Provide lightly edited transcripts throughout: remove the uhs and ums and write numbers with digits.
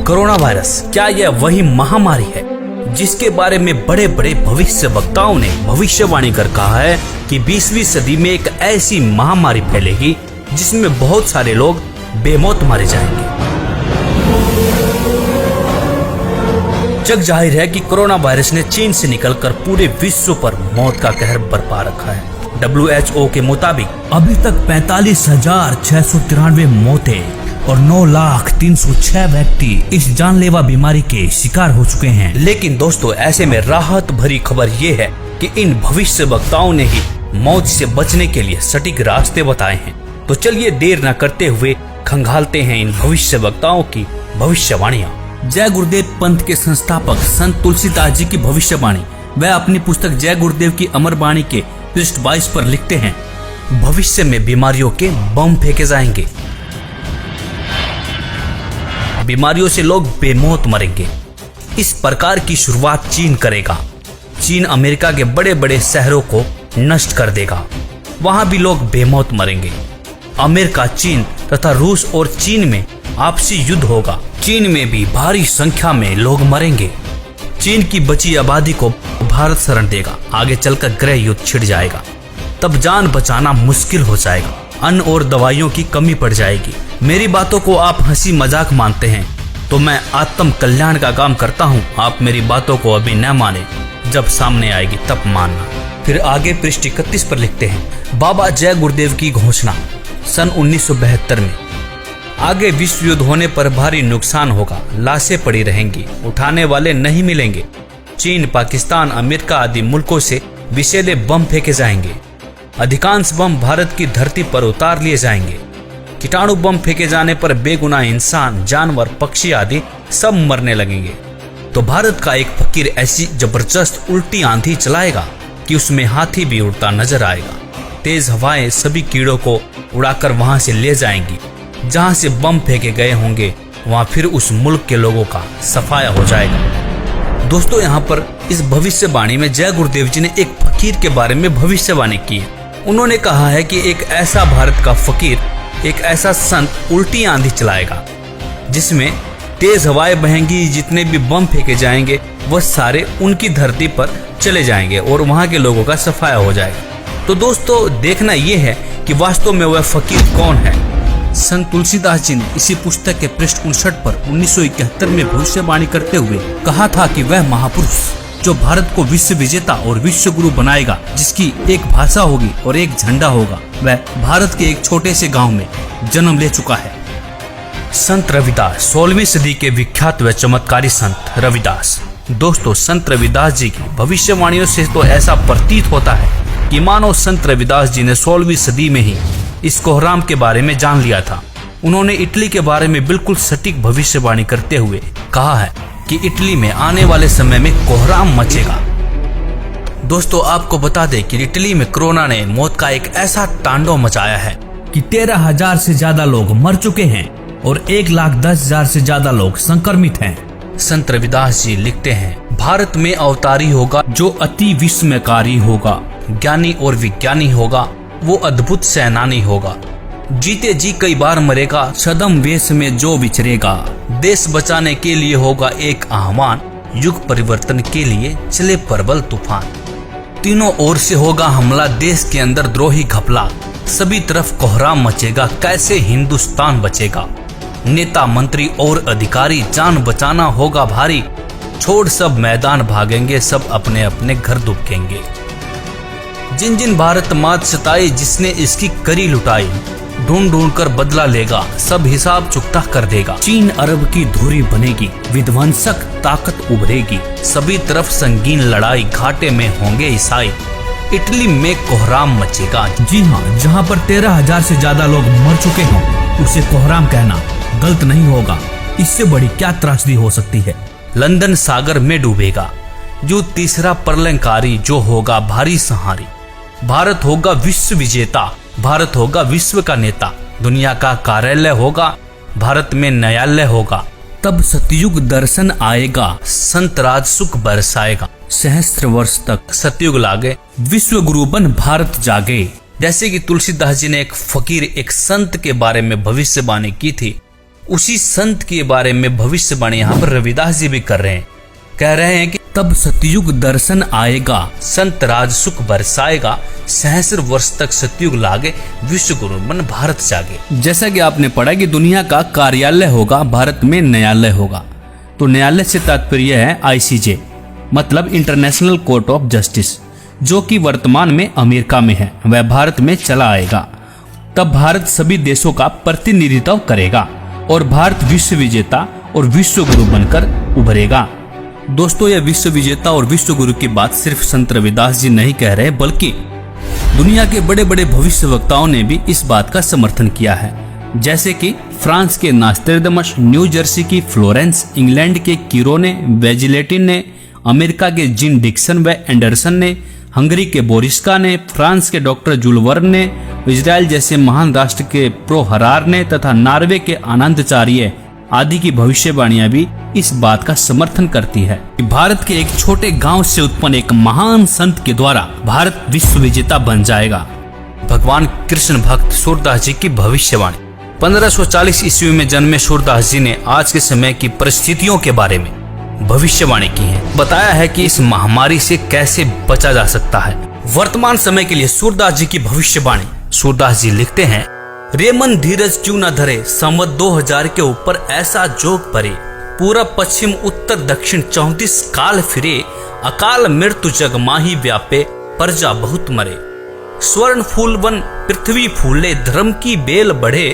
Corona virus क्या यह वही महामारी है जिसके बारे में बड़े बड़े भविष्य वक्ताओं ने भविष्यवाणी कर कहा है कि 20वीं सदी में एक ऐसी महामारी फैलेगी जिसमें बहुत सारे लोग बेमौत मारे जाएंगे। जग जाहिर है कि कोरोना वायरस ने चीन से निकलकर पूरे विश्व पर मौत का कहर बरपा रखा है। WHO के मुताबिक अभी तक 45,693 मौतें और 9,03,06 व्यक्ति इस जानलेवा बीमारी के शिकार हो चुके हैं। लेकिन दोस्तों, ऐसे में राहत भरी खबर ये है कि इन भविष्य वक्ताओं ने ही मौत से बचने के लिए सटीक रास्ते बताए हैं। तो चलिए देर न करते हुए खंगालते हैं इन भविष्य वक्ताओं की भविष्यवाणियां। जय गुरुदेव पंथ के संस्थापक संत तुलसीदास जी की भविष्यवाणी। वह अपनी पुस्तक जय गुरुदेव की अमर वाणी के पृष्ठ 22 पर लिखते हैं, भविष्य में बीमारियों के बम फेंके जाएंगे, बीमारियों से लोग बेमौत मरेंगे। इस प्रकार की शुरुआत चीन करेगा। चीन अमेरिका के बड़े बड़े शहरों को नष्ट कर देगा, वहां भी लोग बेमौत मरेंगे। अमेरिका, चीन तथा रूस और चीन में आपसी युद्ध होगा। चीन में भी भारी संख्या में लोग मरेंगे। चीन की बची आबादी को भारत शरण देगा। आगे चलकर गृह युद्ध छिड़ जाएगा, तब जान बचाना मुश्किल हो जाएगा। अन्न और दवाइयों की कमी पड़ जाएगी। मेरी बातों को आप हंसी मजाक मानते हैं तो मैं आत्म कल्याण का काम करता हूँ। आप मेरी बातों को अभी न माने, जब सामने आएगी तब मानना। फिर आगे पृष्ठ 31 पर लिखते हैं, बाबा जय गुरुदेव की घोषणा सन 1972 में। आगे विश्व युद्ध होने पर भारी नुकसान होगा, लाशें पड़ी रहेंगी, उठाने वाले नहीं मिलेंगे। चीन, पाकिस्तान, अमेरिका आदि मुल्कों से विषैले बम फेंके जाएंगे। अधिकांश बम भारत की धरती पर उतार लिए जाएंगे। कीटाणु बम फेंके जाने पर बेगुनाह इंसान, जानवर, पक्षी आदि सब मरने लगेंगे। तो भारत का एक फकीर ऐसी जबरदस्त उल्टी आंधी चलाएगा कि उसमें हाथी भी उड़ता नजर आएगा। तेज हवाएं सभी कीड़ों को उड़ाकर वहां से ले जाएंगी। जहां से बम फेंके गए होंगे वहां फिर उस मुल्क के लोगों का सफाया हो जाएगा। दोस्तों, यहाँ पर इस भविष्यवाणी में जय गुरुदेव जी ने एक फकीर के बारे में भविष्यवाणी की है। उन्होंने कहा है कि एक ऐसा भारत का फकीर, एक ऐसा संत उल्टी आंधी चलाएगा जिसमें तेज हवाएं बहेंगी। जितने भी बम फेंके जाएंगे वह सारे उनकी धरती पर चले जाएंगे और वहां के लोगों का सफाया हो जाएगा। तो दोस्तों, देखना यह है कि वास्तव में वह फकीर कौन है। संत तुलसीदास जी ने इसी पुस्तक के पृष्ठ 59 पर 1971 में भविष्यवाणी करते हुए कहा था कि वह महापुरुष जो भारत को विश्व विजेता और विश्व गुरु बनाएगा, जिसकी एक भाषा होगी और एक झंडा होगा, वह भारत के एक छोटे से गांव में जन्म ले चुका है। संत रविदास, 16वीं सदी के विख्यात व चमत्कारी संत रविदास। दोस्तों, संत रविदास जी की भविष्यवाणियों से तो ऐसा प्रतीत होता है कि मानो संत रविदास जी ने 16वीं सदी में ही इस कोहराम के बारे में जान लिया था। उन्होंने इटली के बारे में बिल्कुल सटीक भविष्यवाणी करते हुए कहा है कि इटली में आने वाले समय में कोहराम मचेगा। दोस्तों, आपको बता दें कि इटली में कोरोना ने मौत का एक ऐसा तांडव मचाया है कि 13,000 से ज्यादा लोग मर चुके हैं और 1,10,000 से ज्यादा लोग संक्रमित हैं। संत रविदास जी लिखते हैं, भारत में अवतारी होगा जो अति विस्मयकारी होगा, ज्ञानी और विज्ञानी होगा, वो अद्भुत सेनानी होगा। जीते जी कई बार मरेगा, छद्म वेश में जो विचरेगा। देश बचाने के लिए होगा एक आह्वान, युग परिवर्तन के लिए चले प्रबल तूफान। तीनों ओर से होगा हमला, देश के अंदर द्रोही घपला। सभी तरफ कोहराम मचेगा, कैसे हिंदुस्तान बचेगा। नेता, मंत्री और अधिकारी, जान बचाना होगा भारी। छोड़ सब मैदान भागेंगे, सब अपने अपने घर दुबकेंगे। जिन जिन भारत मात सताई, जिसने इसकी करी लुटाई, ढूंढ ढूंढ कर बदला लेगा, सब हिसाब चुकता कर देगा। चीन अरब की धुरी बनेगी, विध्वंसक ताकत उभरेगी। सभी तरफ संगीन लड़ाई, घाटे में होंगे ईसाई। इटली में कोहराम मचेगा। जी हाँ, जहाँ पर 13,000 से ज्यादा लोग मर चुके हों, उसे कोहराम कहना गलत नहीं होगा। इससे बड़ी क्या त्रासदी हो सकती है। लंदन सागर में डूबेगा। जो तीसरा प्रलयंकारी, जो होगा भारी संहारी। भारत होगा विश्व विजेता, भारत होगा विश्व का नेता। दुनिया का कार्यालय होगा, भारत में न्यायालय होगा। तब सतयुग दर्शन आएगा, संत राज सुख बरसाएगा। सहस्त्र वर्ष तक सतयुग लागे, विश्व गुरु बन भारत जागे। जैसे कि तुलसीदास जी ने एक फकीर, एक संत के बारे में भविष्यवाणी की थी, उसी संत के बारे में भविष्यवाणी यहाँ पर रविदास जी भी कर रहे हैं। कह रहे हैं कि तब सतयुग दर्शन आएगा, संत राज सुख बरसाएगा, सहस्र वर्ष तक सतयुग लागे, विश्व गुरु मन भारत जागे। जैसा कि आपने पढ़ा कि दुनिया का कार्यालय होगा, भारत में न्यायालय होगा। तो न्यायालय से तात्पर्य है ICJ, मतलब इंटरनेशनल कोर्ट ऑफ जस्टिस, जो कि वर्तमान में अमेरिका में है, वह भारत में चला आएगा। तब भारत सभी देशों का प्रतिनिधित्व करेगा और भारत विश्व विजेता और विश्व गुरु बनकर उभरेगा। दोस्तों, यह विश्व विजेता और विश्व गुरु की बात सिर्फ संत रविदास जी नहीं कह रहे, बल्कि दुनिया के बड़े बड़े भविष्य वक्ताओं ने भी इस बात का समर्थन किया है। जैसे कि फ्रांस के नास्ट्रेडमस, न्यू जर्सी की फ्लोरेंस, इंग्लैंड के कीरोने, वेजिलेटिन ने, अमेरिका के जिन डिक्सन व एंडरसन ने, हंगरी के बोरिस्का ने, फ्रांस के डॉक्टर जुलवर्न ने, इजराइल जैसे महान राष्ट्र के प्रो हरार ने तथा नॉर्वे के आनंदचार्य आदि की भविष्यवाणियां भी इस बात का समर्थन करती है कि भारत के एक छोटे गांव से उत्पन्न एक महान संत के द्वारा भारत विश्व विजेता बन जाएगा। भगवान कृष्ण भक्त सूरदास जी की भविष्यवाणी। 1540 ईस्वी में जन्मे सूरदास जी ने आज के समय की परिस्थितियों के बारे में भविष्यवाणी की है। बताया है कि इस महामारी से कैसे बचा जा सकता है। वर्तमान समय के लिए सूरदास जी की भविष्यवाणी। सूरदास जी लिखते हैं, रे मन धीरज क्यों न धरे, संवत 2000 के ऊपर ऐसा जोग परे, पूरब पश्चिम उत्तर दक्षिण 34 काल फिरे, अकाल मृत्यु जग माही व्यापे, प्रजा बहुत मरे। स्वर्ण फूल वन पृथ्वी फूले, धर्म की बेल बढ़े,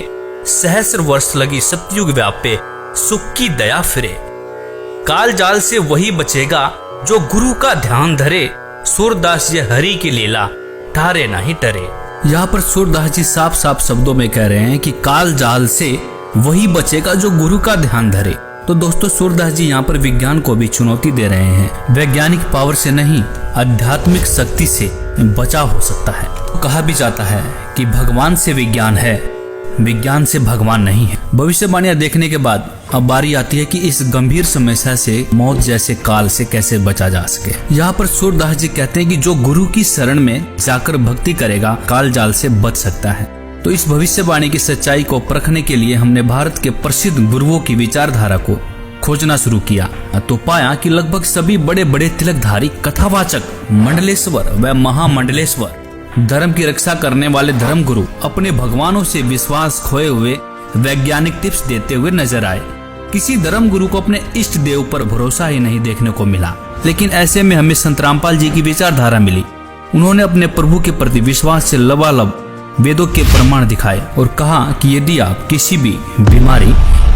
सहस्र वर्ष लगी सतयुग व्यापे, सुख की दया फिरे। काल जाल से वही बचेगा जो गुरु का ध्यान धरे, सूरदास ये हरि की लीला ठारे नहीं टरे। यहाँ पर सूरदास जी साफ साफ शब्दों में कह रहे हैं कि काल जाल से वही बचेगा जो गुरु का ध्यान धरे। तो दोस्तों, सूरदास जी यहाँ पर विज्ञान को भी चुनौती दे रहे हैं। वैज्ञानिक पावर से नहीं, आध्यात्मिक शक्ति से बचाव हो सकता है। तो कहा भी जाता है कि भगवान से विज्ञान है, विज्ञान से भगवान नहीं है। भविष्यवाणियां देखने के बाद अब बारी आती है कि इस गंभीर समस्या से, मौत जैसे काल से कैसे बचा जा सके। यहाँ पर सूरदास जी कहते हैं कि जो गुरु की शरण में जाकर भक्ति करेगा, काल जाल से बच सकता है। तो इस भविष्यवाणी की सच्चाई को परखने के लिए हमने भारत के प्रसिद्ध गुरुओं की विचारधारा को खोजना शुरू किया, तो पाया कि लगभग सभी बड़े बड़े तिलकधारी, कथावाचक, मंडलेश्वर व महामंडलेश्वर, धर्म की रक्षा करने वाले धर्म गुरु अपने भगवानों से विश्वास खोए हुए वैज्ञानिक टिप्स देते हुए नजर आए। किसी धर्म गुरु को अपने इष्ट देव पर भरोसा ही नहीं देखने को मिला। लेकिन ऐसे में हमें संत रामपाल जी की विचारधारा मिली। उन्होंने अपने प्रभु के प्रति विश्वास से लबालब वेदों के प्रमाण दिखाए और कहा कि यदि आप किसी भी बीमारी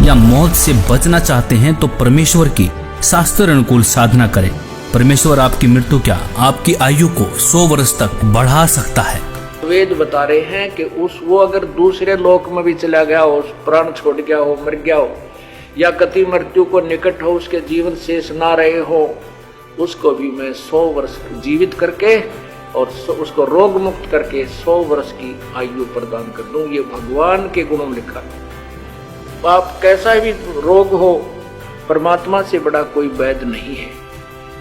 या मौत से बचना चाहते हैं तो परमेश्वर की शास्त्र अनुकूल साधना करें। परमेश्वर आपकी मृत्यु क्या, आपकी आयु को 100 वर्ष तक बढ़ा सकता है। वेद बता रहे हैं कि वो अगर दूसरे लोक में भी चला गया हो, प्राण छोड़ गया हो, मर गया हो, या गति मृत्यु को निकट हो, उसके जीवन शेष ना रहे हो, उसको भी मैं 100 वर्ष जीवित करके और उसको रोग मुक्त करके 100 वर्ष की आयु प्रदान कर दूं। ये भगवान के गुणों में लिखा। आप कैसा भी रोग हो, परमात्मा से बड़ा कोई वैद्य नहीं है।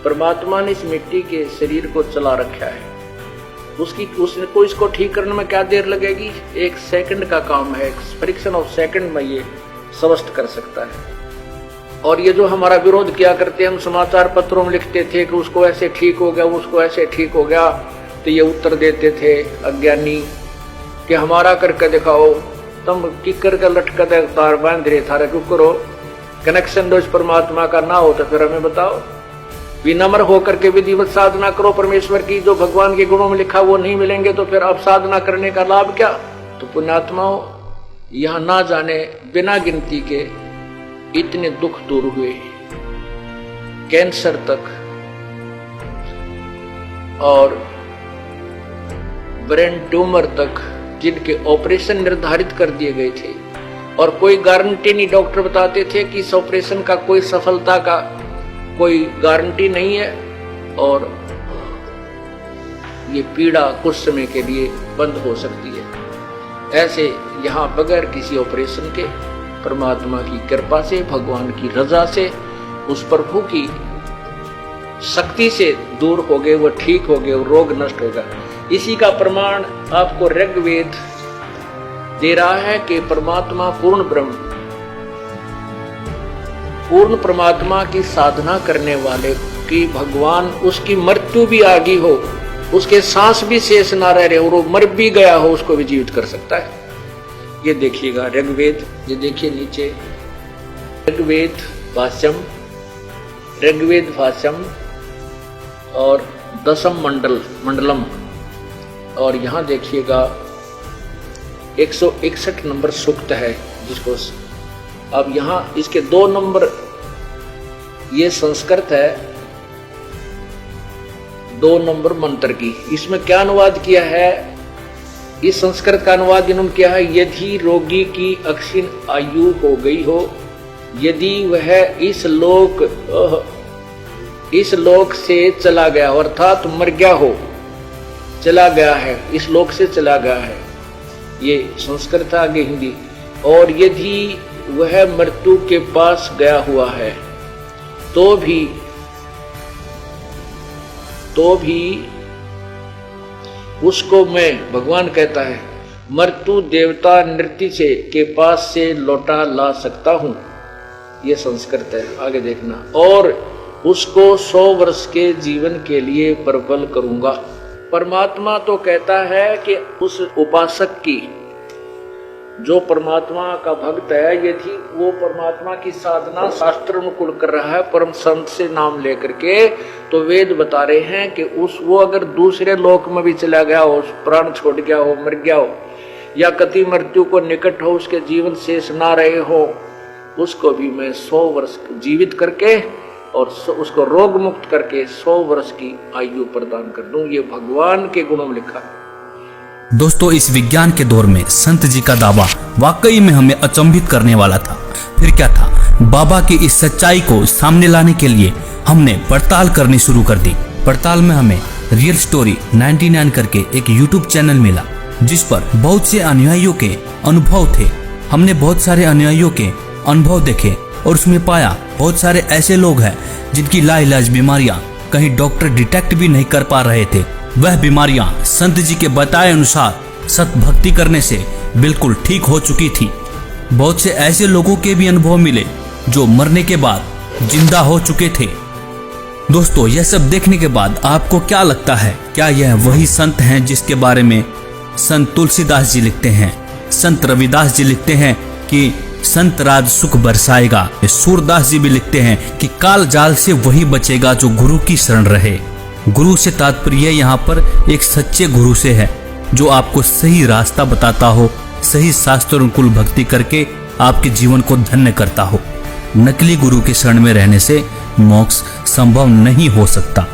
परमात्मा ने इस मिट्टी के शरीर को चला रखा है। उसको इसको ठीक करने में क्या देर लगेगी? 1 सेकंड का काम है। फ्रिक्शन ऑफ सेकंड में ये स्वस्थ कर सकता है। और ये जो हमारा विरोध किया करते, हम समाचार पत्रों में लिखते थे कि उसको ऐसे ठीक हो गया, उसको ऐसे ठीक हो गया, तो ये उत्तर देते थे अज्ञानी कि हमारा करके दिखाओ। तुम किकर का लटका दे तार बांध रहे थारा क्यों करो? कनेक्शन दो परमात्मा का ना हो तो फिर हमें बताओ। विनम्र होकर के विधिवत साधना करो परमेश्वर की। जो भगवान के गुणों में लिखा वो नहीं मिलेंगे तो फिर अब साधना करने का लाभ क्या? तो पुण्यात्माओं, यहां ना जाने बिना गिनती के इतने दुख दूर हुए, कैंसर तक और ब्रेन ट्यूमर तक, जिनके ऑपरेशन निर्धारित कर दिए गए थे और कोई गारंटी नहीं। डॉक्टर बताते थे कि इस ऑपरेशन का कोई सफलता का कोई गारंटी नहीं है और ये पीड़ा कुछ समय के लिए बंद हो सकती है। ऐसे यहाँ बगैर किसी ऑपरेशन के, परमात्मा की कृपा से, भगवान की रजा से, उस प्रभु की शक्ति से दूर हो गए, वो ठीक हो गए, वो रोग नष्ट होगा। इसी का प्रमाण आपको ऋग्वेद दे रहा है कि परमात्मा पूर्ण ब्रह्म पूर्ण परमात्मा की साधना करने वाले की भगवान उसकी मृत्यु भी आ गई हो, उसके सांस भी शेष ना रहे और वो मर भी गया हो, उसको भी जीवित कर सकता है। ये देखिएगा ऋग्वेद, ये देखिए नीचे ऋग्वेद भाष्यम और दशम मंडलम, और यहाँ देखिएगा 161 नंबर सूक्त है, जिसको अब यहाँ इसके 2 नंबर, ये संस्कृत है, 2 नंबर मंत्र की, इसमें क्या अनुवाद किया है, इस संस्कृत का अनुवाद इन्होंने किया है, यदि रोगी की अक्षीण आयु हो गई हो, यदि वह इस लोक से चला गया हो, अर्थात मर गया हो, चला गया है, इस लोक से चला गया है, ये संस्कृत आगे हिंदी, और यदि वह मृत्यु के पास गया हुआ है तो भी उसको मैं, भगवान कहता है, मृत्यु देवता नृत्य से के पास से लौटा ला सकता हूं, ये संस्कृत है, आगे देखना, और उसको 100 वर्ष के जीवन के लिए प्रबल करूंगा। परमात्मा तो कहता है कि उस उपासक की, जो परमात्मा का भक्त है, यदि वो परमात्मा की साधना शास्त्र अनुकूल कर रहा है, परम संत से नाम लेकर के, तो वेद बता रहे हैं कि वो अगर दूसरे लोक में भी चला गया हो, प्राण छोड़ गया हो, मर गया हो, या कति मृत्यु को निकट हो, उसके जीवन शेष ना रहे हो, उसको भी मैं 100 वर्ष जीवित करके और उसको रोग मुक्त करके 100 वर्ष की आयु प्रदान कर दूं। ये भगवान के गुणों में लिखा है। दोस्तों, इस विज्ञान के दौर में संत जी का दावा वाकई में हमें अचंभित करने वाला था। फिर क्या था, बाबा की इस सच्चाई को सामने लाने के लिए हमने पड़ताल करनी शुरू कर दी। पड़ताल में हमें रियल स्टोरी 99 करके एक YouTube चैनल मिला, जिस पर बहुत से अनुयायियों के अनुभव थे। हमने बहुत सारे अनुयायियों के अनुभव देखे और उसमें पाया बहुत सारे ऐसे लोग हैं जिनकी लाइलाज बीमारियां कहीं डॉक्टर डिटेक्ट भी नहीं कर पा रहे थे। वह बीमारियां संत जी के बताए अनुसार सत भक्ति करने से बिल्कुल ठीक हो चुकी थी। बहुत से ऐसे लोगों के भी अनुभव मिले जो मरने के बाद जिंदा हो चुके थे। दोस्तों, यह सब देखने के बाद आपको क्या लगता है, क्या यह वही संत हैं जिसके बारे में संत तुलसीदास जी लिखते हैं, संत रविदास जी लिखते हैं कि संत राज सुख बरसाएगा? सूरदास जी भी लिखते हैं कि काल जाल से वही बचेगा जो गुरु की शरण रहे। गुरु से तात्पर्य यहाँ पर एक सच्चे गुरु से है, जो आपको सही रास्ता बताता हो, सही शास्त्र अनुकूल भक्ति करके आपके जीवन को धन्य करता हो। नकली गुरु के शरण में रहने से मोक्ष संभव नहीं हो सकता।